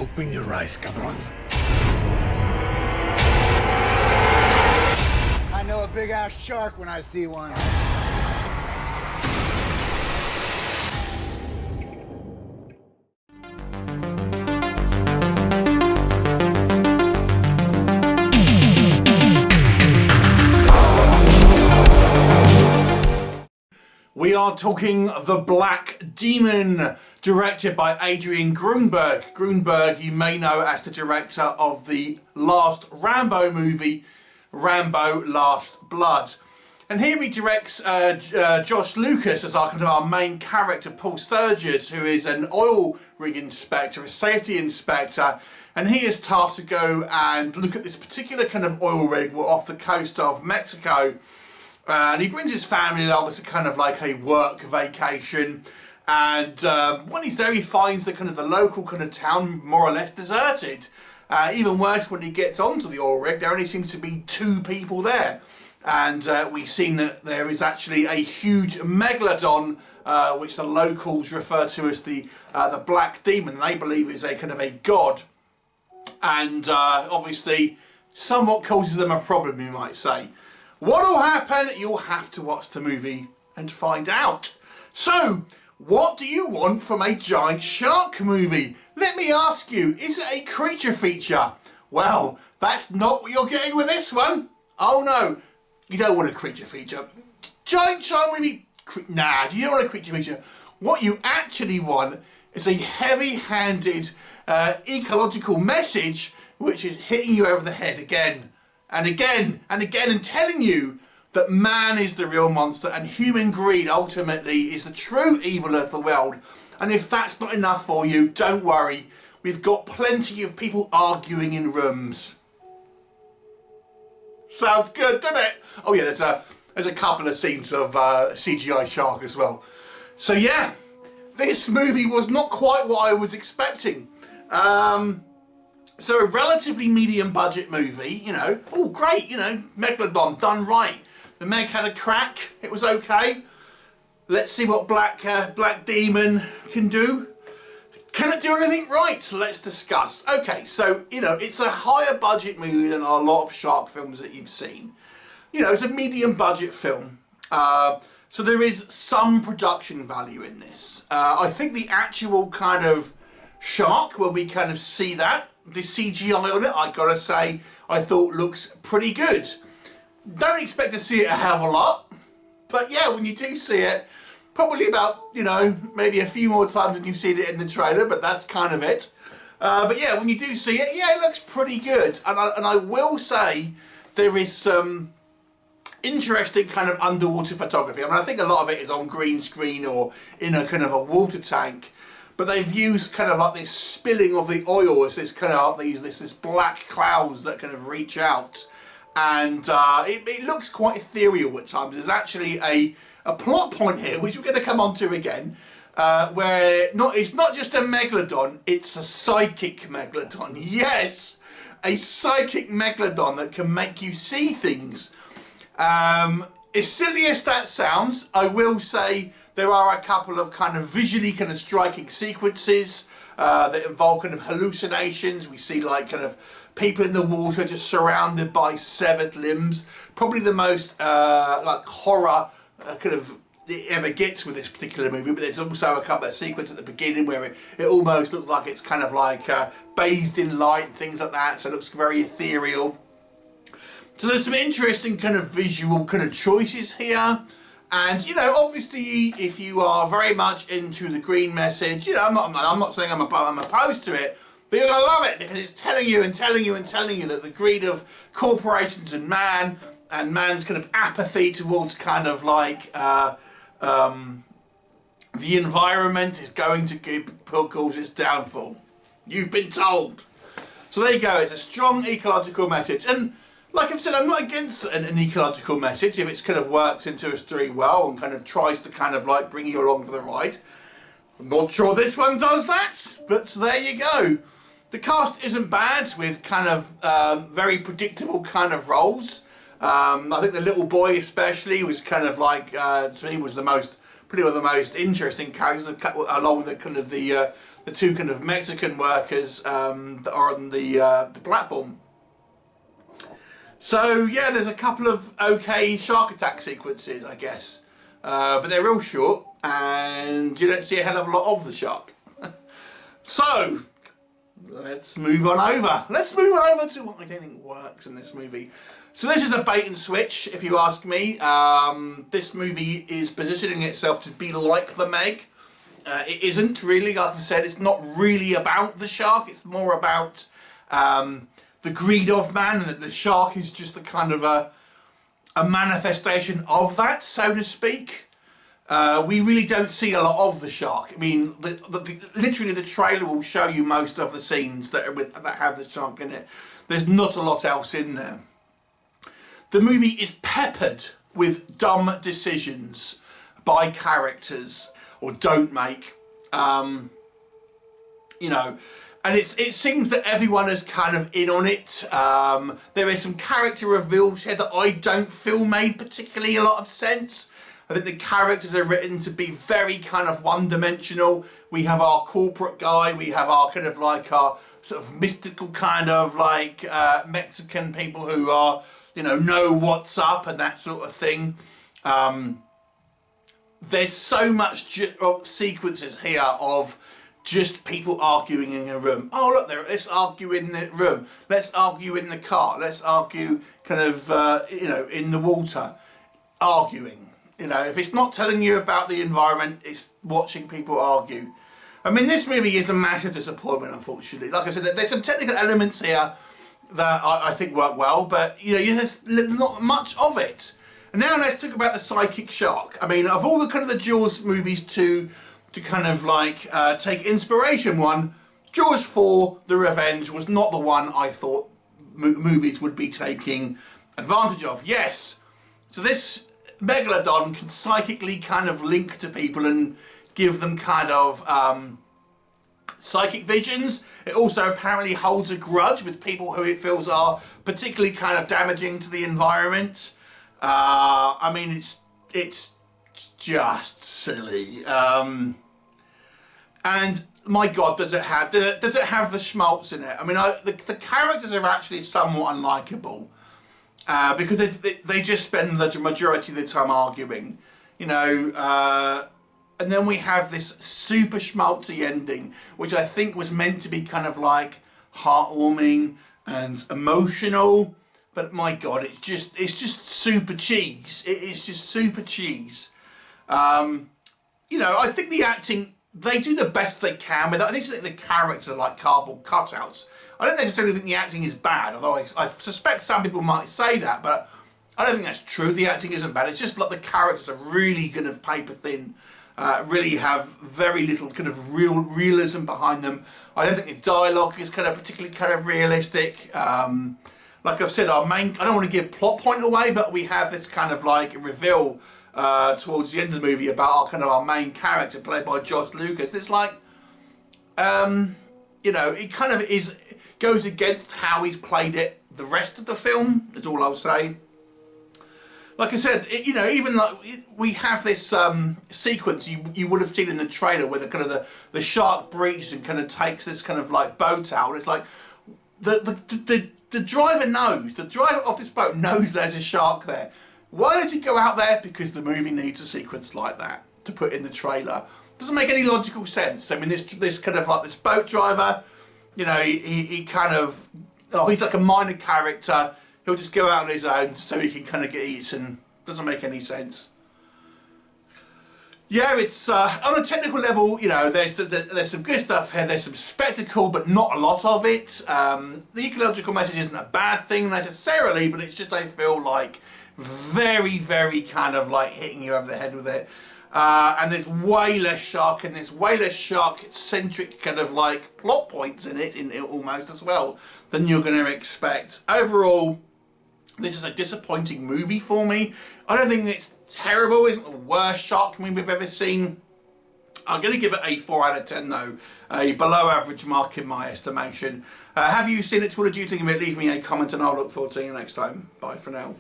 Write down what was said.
Open your eyes, cabron. I know a big-ass shark when I see one. We are talking The Black Demon, directed by Adrian Grünberg. Grünberg, you may know as the director of the last Rambo movie, Rambo Last Blood. And here he directs Josh Lucas as our main character, Paul Sturges, who is an oil rig inspector, a safety inspector, and he is tasked to go and look at this particular kind of oil rig off the coast of Mexico. And he brings his family along to kind of like a work vacation. And when he's there, he finds the kind of the local kind of town more or less deserted. Even worse, when he gets onto the oil rig, there only seems to be 2 people there. And we've seen that there is actually a huge Megalodon, which the locals refer to as the Black Demon. They believe is a kind of a god. And obviously, somewhat causes them a problem, you might say. What will happen? You'll have to watch the movie and find out. So, what do you want from a giant shark movie? Let me ask you, is it a creature feature? Well, that's not what you're getting with this one. Oh no, you don't want a creature feature. Giant shark movie? Nah, you don't want a creature feature. What you actually want is a heavy-handed ecological message which is hitting you over the head again. And again and again, and telling you that man is the real monster and human greed ultimately is the true evil of the world. And if that's not enough for you, don't worry. We've got plenty of people arguing in rooms. Sounds good, doesn't it? Oh yeah, there's a couple of scenes of CGI shark as well. So yeah, this movie was not quite what I was expecting. So a relatively medium budget movie, you know, oh great, you know, Megalodon, done right. The Meg had a crack, it was okay. Let's see what Black Demon can do. Can it do anything right? So let's discuss. Okay, so, you know, it's a higher budget movie than a lot of shark films that you've seen. You know, it's a medium budget film. So there is some production value in this. I think the actual kind of shark, where we kind of see that, the CGI on it, I gotta say, I thought looks pretty good. Don't expect to see it a hell of a lot, but yeah, when you do see it, probably about, you know, maybe a few more times than you've seen it in the trailer, but that's kind of it. But yeah, when you do see it, yeah, it looks pretty good. And I will say there is some interesting kind of underwater photography. I mean, I think a lot of it is on green screen or in a kind of a water tank. But they've used kind of like this spilling of the oil as this kind of like this black clouds that kind of reach out, and it looks quite ethereal at times. There's actually a plot point here, which we're going to come on to again, where it's not just a Megalodon, it's a psychic Megalodon. Yes, a psychic Megalodon that can make you see things. As silly as that sounds, I will say there are a couple of kind of visually kind of striking sequences that involve kind of hallucinations. We see like kind of people in the water just surrounded by severed limbs. Probably the most like horror kind of it ever gets with this particular movie. But there's also a couple of sequences at the beginning where it almost looks like it's kind of like bathed in light and things like that. So it looks very ethereal. So there's some interesting kind of visual kind of choices here. And, you know, obviously, if you are very much into the green message, you know, I'm not saying I'm opposed to it, but you're going to love it because it's telling you and telling you and telling you that the greed of corporations and man's kind of apathy towards kind of like the environment is going to cause its downfall. You've been told. So there you go. It's a strong ecological message. And like I've said, I'm not against an ecological message if it's kind of works into a story well and kind of tries to kind of like bring you along for the ride. I'm not sure this one does that, but there you go. The cast isn't bad with kind of very predictable kind of roles. I think the little boy especially was kind of like, to me, was the most, pretty well the most interesting characters, along with the kind of the two kind of Mexican workers that are on the platform. So yeah, there's a couple of okay shark attack sequences, I guess, but they're real short and you don't see a hell of a lot of the shark. So let's move on over. Let's move on over to what I don't think works in this movie. So this is a bait and switch, if you ask me. This movie is positioning itself to be like The Meg. It isn't really, like I said, it's not really about the shark. It's more about the greed of man, and that the shark is just a kind of a manifestation of that, so to speak. We really don't see a lot of the shark. I mean, literally the trailer will show you most of the scenes that have the shark in it. There's not a lot else in there. The movie is peppered with dumb decisions by characters, or don't make, you know, and it seems that everyone is kind of in on it. There is some character reveals here that I don't feel made particularly a lot of sense. I think the characters are written to be very kind of one-dimensional. We have our corporate guy, we have our kind of like our sort of mystical kind of like Mexican people who are, you know what's up and that sort of thing. There's so much sequences here of just people arguing in a room. Oh look, let's argue in the room. Let's argue in the car. Let's argue kind of, you know, in the water. Arguing. You know, if it's not telling you about the environment, it's watching people argue. I mean, this movie is a massive disappointment, unfortunately. Like I said, there's some technical elements here that I think work well, but, you know, there's not much of it. And now let's talk about the psychic shark. I mean, of all the kind of the Jaws movies to kind of like take inspiration one, Jaws 4, The Revenge, was not the one I thought movies would be taking advantage of. Yes, so this Megalodon can psychically kind of link to people and give them kind of psychic visions. It also apparently holds a grudge with people who it feels are particularly kind of damaging to the environment. I mean, it's just silly. And my God, does it have the schmaltz in it? I mean, the characters are actually somewhat unlikable. Because they just spend the majority of the time arguing, you know, and then we have this super schmaltzy ending, which I think was meant to be kind of like heartwarming and emotional, but my God, it's just super cheese. It is just super cheese. You know, I think the acting, they do the best they can with it. I think the characters are like cardboard cutouts. I don't necessarily think the acting is bad, although I suspect some people might say that, but I don't think that's true. The acting isn't bad. It's just like the characters are really kind of paper thin, really have very little kind of realism behind them. I don't think the dialogue is kind of particularly kind of realistic. Like I've said, I don't want to give plot point away, but we have this kind of like reveal towards the end of the movie about our main character played by Josh Lucas. It's like, you know, it kind of goes against how he's played it the rest of the film, is all I'll say. Like I said, you know, even like we have this sequence you would have seen in the trailer where the kind of the shark breaches and kind of takes this kind of like boat out. It's like the driver knows, the driver of this boat knows there's a shark there. Why did he go out there? Because the movie needs a sequence like that to put in the trailer. Doesn't make any logical sense. I mean, this kind of like this boat driver, you know, he kind of, he's like a minor character. He'll just go out on his own so he can kind of get eaten. Doesn't make any sense. Yeah, it's on a technical level, you know, there's some good stuff here. There's some spectacle, but not a lot of it. The ecological message isn't a bad thing necessarily, but it's just I feel like very, very kind of like hitting you over the head with it. And there's way less shark and there's way less shark-centric kind of like plot points in it almost as well than you're going to expect. Overall, this is a disappointing movie for me. I don't think it's terrible. It isn't the worst shark movie we've ever seen. I'm going to give it a 4 out of 10 though, a below average mark in my estimation. Have you seen it? What did you think of it? Leave me a comment and I'll look forward to seeing you next time. Bye for now.